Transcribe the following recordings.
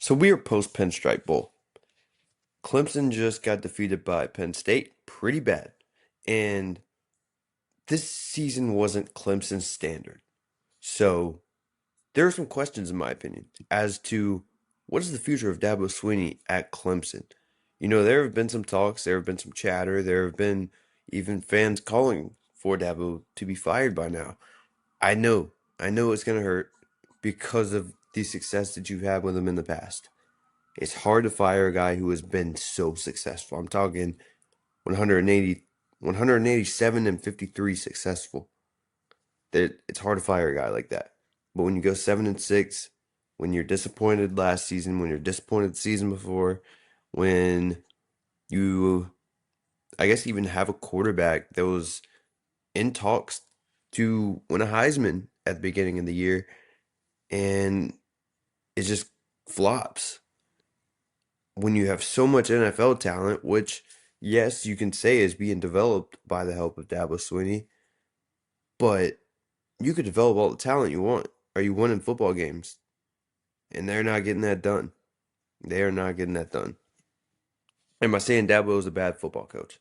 So we are post Pinstripe Bowl. Clemson just got defeated by Penn State pretty bad. And this season wasn't Clemson's standard. So there are some questions, in my opinion, as to what is the future of Dabo Swinney at Clemson. There have been some talks, there have been some chatter, there have been even fans calling for Dabo to be fired by now. I know, I know it's going to hurt because of the success that you've had with him in the past. It's hard to fire a guy who has been so successful. I'm talking 180, 187 and 53 successful. It's hard to fire a guy like that. But when you go 7-6, when you're disappointed last season, when you're disappointed the season before, when you, I guess, even have a quarterback that was in talks to win a Heisman at the beginning of the year, and it just flops. When you have so much NFL talent, which, yes, you can say is being developed by the help of Dabo Swinney, but you could develop all the talent you want. Are you winning football games? And they're not getting that done. They are not getting that done. Am I saying Dabo is a bad football coach?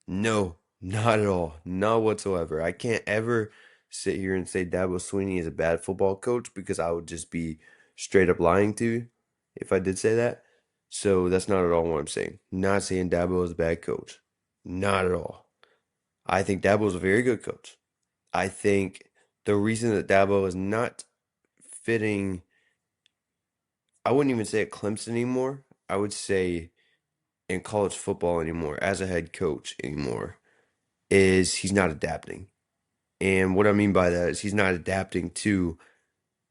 No, not at all. Not whatsoever. I can't ever sit here and say Dabo Swinney is a bad football coach because I would just be straight up lying to you if I did say that. So that's not at all what I'm saying. Not saying Dabo is a bad coach. Not at all. I think Dabo is a very good coach. I think the reason that Dabo is not fitting, I wouldn't even say at Clemson anymore. I would say in college football anymore, as a head coach anymore, is he's not adapting. And what I mean by that is he's not adapting to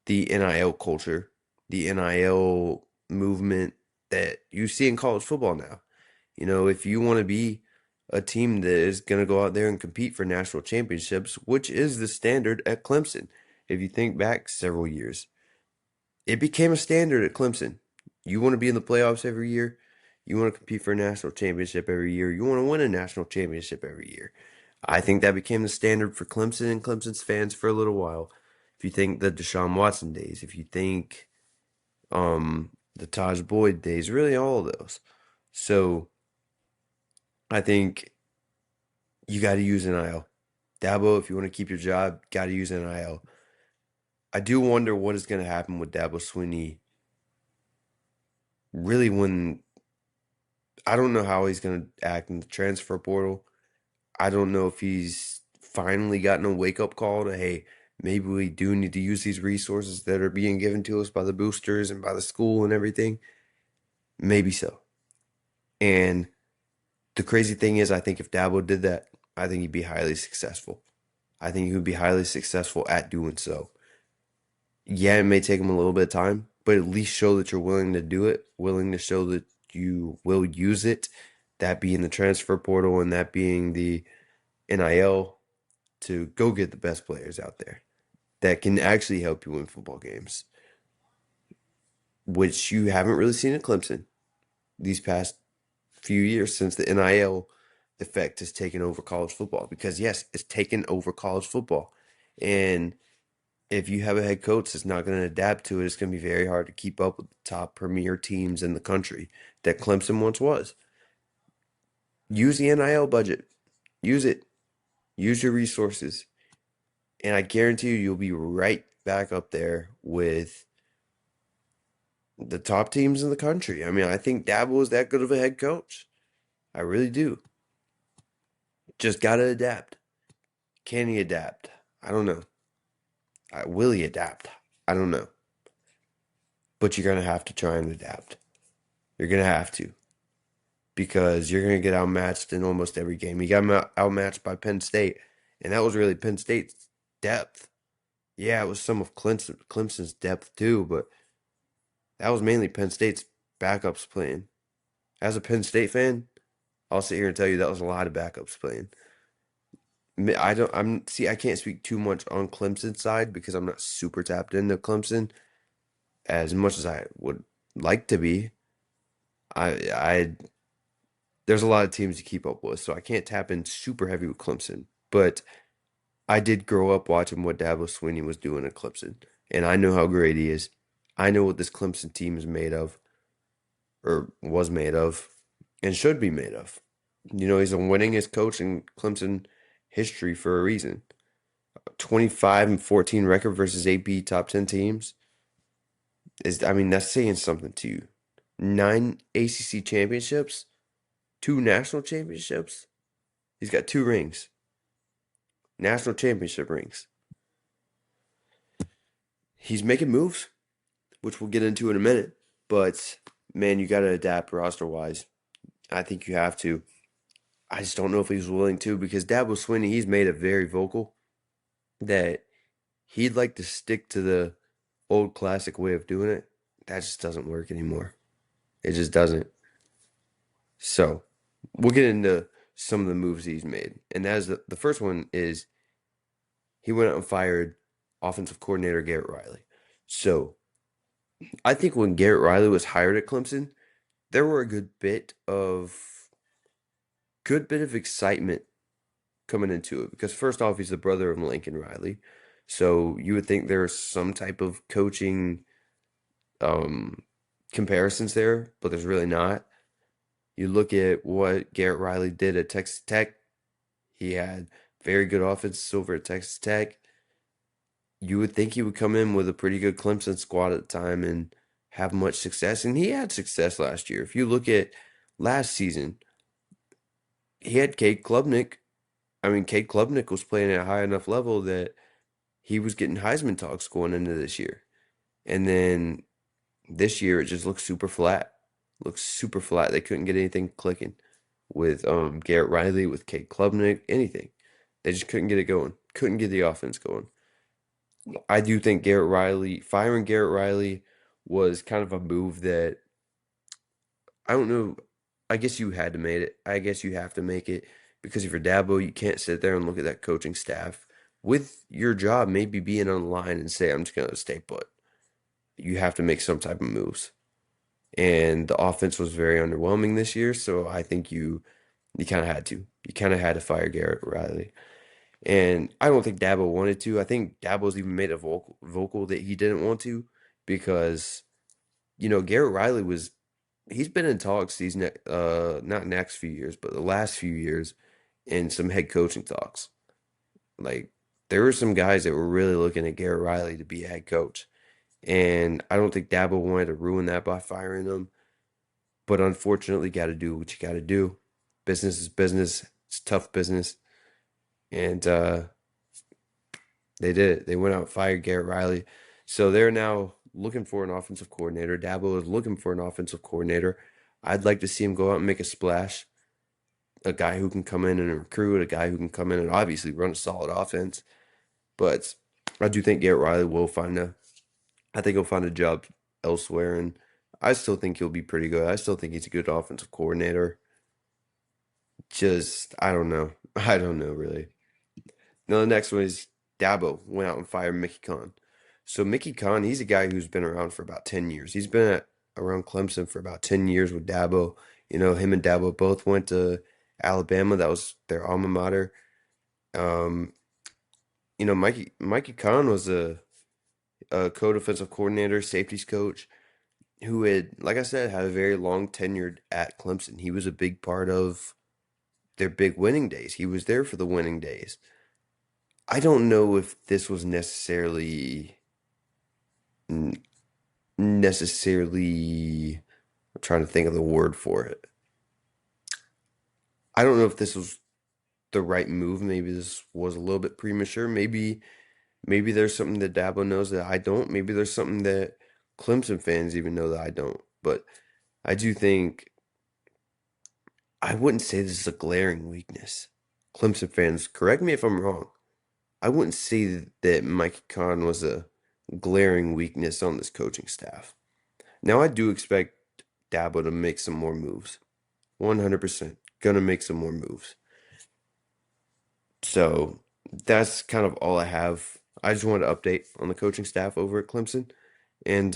the NIL culture, the NIL movement that you see in college football now. If you want to be a team that is going to go out there and compete for national championships, which is the standard at Clemson, if you think back several years, it became a standard at Clemson. You want to be in the playoffs every year. You want to compete for a national championship every year. You want to win a national championship every year. I think that became the standard for Clemson and Clemson's fans for a little while. If you think the Deshaun Watson days, if you think the Taj Boyd days, really all of those. So I think you got to use NIL. Dabo, if you want to keep your job, got to use NIL. I do wonder what is going to happen with Dabo Swinney. Really, when I don't know how he's going to act in the transfer portal. I don't know if he's finally gotten a wake up call to, hey, maybe we do need to use these resources that are being given to us by the boosters and by the school and everything. Maybe so. And the crazy thing is, I think if Dabo did that, I think he'd be highly successful. I think he would be highly successful at doing so. Yeah, it may take him a little bit of time, but at least show that you're willing to do it, willing to show that you will use it, that being the transfer portal and that being the NIL, to go get the best players out there that can actually help you win football games, which you haven't really seen at Clemson these past few years since the NIL effect has taken over college football. Because, yes, it's taken over college football. And if you have a head coach that's not going to adapt to it, it's going to be very hard to keep up with the top premier teams in the country that Clemson once was. Use the NIL budget. Use it. Use your resources. And I guarantee you'll be right back up there with the top teams in the country. I mean, I think Dabo is that good of a head coach. I really do. Just got to adapt. Can he adapt? I don't know. Will he adapt? I don't know. But you're going to have to try and adapt. You're going to have to. Because you're going to get outmatched in almost every game. You got outmatched by Penn State. And that was really Penn State's depth. Yeah, it was some of Clemson's depth too, but that was mainly Penn State's backups playing. As a Penn State fan, I'll sit here and tell you that was a lot of backups playing. I can't speak too much on Clemson's side because I'm not super tapped into Clemson as much as I would like to be. I there's a lot of teams to keep up with, so I can't tap in super heavy with Clemson. But I did grow up watching what Dabo Swinney was doing at Clemson, and I know how great he is. I know what this Clemson team is made of, or was made of, and should be made of. He's the winningest coach in Clemson history for a reason. 25-14 record versus AP top 10 teams that's saying something to you. 9 ACC championships, 2 national championships. He's got 2 rings, national championship rings. He's making moves, which we'll get into in a minute. But man, you got to adapt roster wise. I think you have to. I just don't know if he's willing to, because Dabo Swinney, he's made it very vocal that he'd like to stick to the old classic way of doing it. That just doesn't work anymore. It just doesn't. So we'll get into some of the moves he's made. And that is the first one is he went out and fired offensive coordinator Garrett Riley. So I think when Garrett Riley was hired at Clemson, there were a good bit of excitement coming into it, because first off, he's the brother of Lincoln Riley. So you would think there's some type of coaching comparisons there, but there's really not. You look at what Garrett Riley did at Texas Tech. He had very good offenses over at Texas Tech. You would think he would come in with a pretty good Clemson squad at the time and have much success. And he had success last year. If you look at last season, he had Cade Klubnik. Cade Klubnik was playing at a high enough level that he was getting Heisman talks going into this year. And then this year, it just looks super flat. Looks super flat. They couldn't get anything clicking with Garrett Riley, with Cade Klubnik, anything. They just couldn't get it going. Couldn't get the offense going. I do think firing Garrett Riley was kind of a move that, I don't know. I guess you had to make it. I guess you have to make it, because if you're Dabo, you can't sit there and look at that coaching staff with your job maybe being on the line and say, I'm just going to stay put. You have to make some type of moves. And the offense was very underwhelming this year, so I think you kind of had to. You kind of had to fire Garrett Riley. And I don't think Dabo wanted to. I think Dabo's even made a vocal that he didn't want to, because, Garrett Riley he's been in talks these not next few years, but the last few years, in some head coaching talks. Like, there were some guys that were really looking at Garrett Riley to be a head coach. And I don't think Dabo wanted to ruin that by firing him. But unfortunately, got to do what you got to do. Business is business. It's tough business. And they did it. They went out and fired Garrett Riley. So they're now looking for an offensive coordinator. Dabo is looking for an offensive coordinator. I'd like to see him go out and make a splash. A guy who can come in and recruit, a guy who can come in and obviously run a solid offense. But I do think Garrett Riley I think he'll find a job elsewhere, and I still think he'll be pretty good. I still think he's a good offensive coordinator. Just, I don't know. I don't know, really. Now, the next one is Dabo went out and fired Mickey Conn. So Mickey Conn, he's a guy who's been around for about 10 years. He's been around Clemson for about 10 years with Dabo. Him and Dabo both went to Alabama. That was their alma mater. Um, Mikey Conn was a co-defensive coordinator, safeties coach, who had, like I said, had a very long tenure at Clemson. He was a big part of their big winning days. He was there for the winning days. I don't know if this was necessarily, I'm trying to think of the word for it. I don't know if this was the right move. Maybe this was a little bit premature. Maybe there's something that Dabo knows that I don't. Maybe there's something that Clemson fans even know that I don't. But I do think, I wouldn't say this is a glaring weakness. Clemson fans, correct me if I'm wrong. I wouldn't say that Mike Conn was a glaring weakness on this coaching staff. Now, I do expect Dabo to make some more moves. 100%. Gonna make some more moves. So that's kind of all I have. I just wanted to update on the coaching staff over at Clemson. And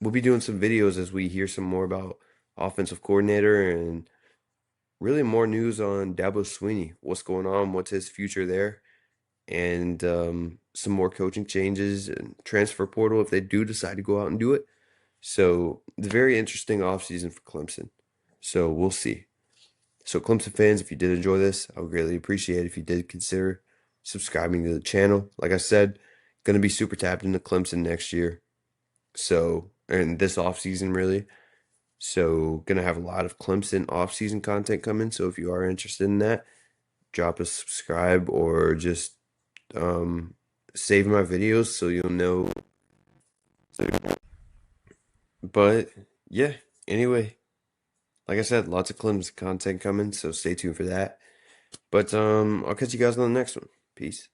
we'll be doing some videos as we hear some more about offensive coordinator and really more news on Dabo Swinney. What's going on? What's his future there? and some more coaching changes and transfer portal if they do decide to go out and do it. So, the very interesting offseason for Clemson. So, we'll see. So, Clemson fans, if you did enjoy this, I would greatly appreciate it if you did consider subscribing to the channel. Like I said, going to be super tapped into Clemson next year. So, and this offseason, really. So, going to have a lot of Clemson offseason content coming. So, if you are interested in that, drop a subscribe or just um, save my videos so you'll know. But yeah, anyway, like I said, lots of Clemson content coming. So, stay tuned for that. But I'll catch you guys on the next one. Peace.